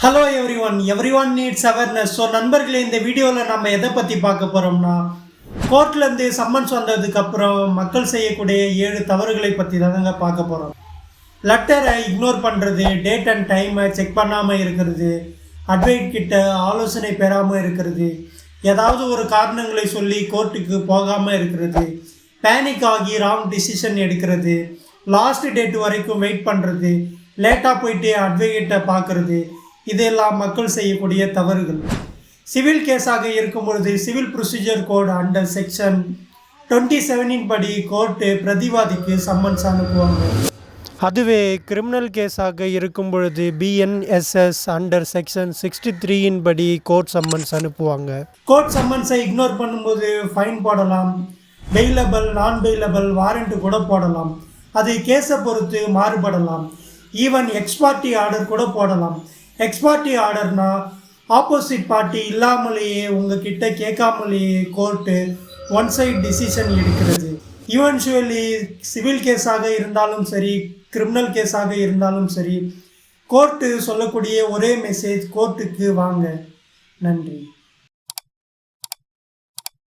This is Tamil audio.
Hello every one needs awareness. So நண்பர்களே, இந்த வீடியோவில் நம்ம எதை பற்றி பார்க்க போகிறோம்னா, கோர்ட்லேருந்து சம்மன்ஸ் வந்ததுக்கப்புறம் மக்கள் செய்யக்கூடிய 7 தவறுகளை பற்றி தாங்க பார்க்க போகிறோம். லெட்டரை இக்னோர் பண்ணுறது, டேட் அண்ட் டைமை செக் பண்ணாமல் இருக்கிறது, அட்வைட் கிட்ட ஆலோசனை பெறாமல் இருக்கிறது, ஏதாவது ஒரு காரணங்களை சொல்லி கோர்ட்டுக்கு போகாமல் இருக்கிறது, பேனிக் ஆகி ராங் டிசிஷன் எடுக்கிறது, லாஸ்ட் டேட் வரைக்கும் வெயிட் பண்ணுறது, லேட்டாக போயிட்டு அட்வொகேட்டை பார்க்குறது, இதெல்லாம் மக்கள் செய்யக்கூடிய தவறுகள். சிவில் கேஸாக இருக்கும் பொழுது civil procedure code under section 27 படி கோர்ட்டு பிரதிவாதிக்கு சம்மன்ஸ் அனுப்புவாங்க. அதுவே கிரிமினல் கேஸாக இருக்கும் பொழுது பிஎன்எஸ்எஸ் அண்டர் செக்ஷன் 63 படி கோர்ட் சம்மன்ஸ் அனுப்புவாங்க. கோர்ட் சம்மன்ஸை இக்னோர் பண்ணும்போது ஃபைன் போடலாம், பெயிலபிள், நான் பெயிலபிள், வாரண்ட் கூட போடலாம். அது கேஸை பொறுத்து மாறுபடலாம். ஈவன் எக்ஸ்பார்ட்டி ஆர்டர் கூட போடலாம். எக்ஸ்பார்ட்டி ஆர்டர்னா ஆப்போசிட் பார்ட்டி இல்லாமலேயே உங்ககிட்ட கேட்காமலேயே கோர்ட்டு ஒன் சைட் டிசிஷன் எடுக்கிறது. ஈவென்ச்சுவலி சிவில் கேஸாக இருந்தாலும் சரி, கிரிமினல் கேஸாக இருந்தாலும் சரி, கோர்ட்டு சொல்லக்கூடிய ஒரே மெசேஜ், கோர்ட்டுக்கு வாங்க. நன்றி.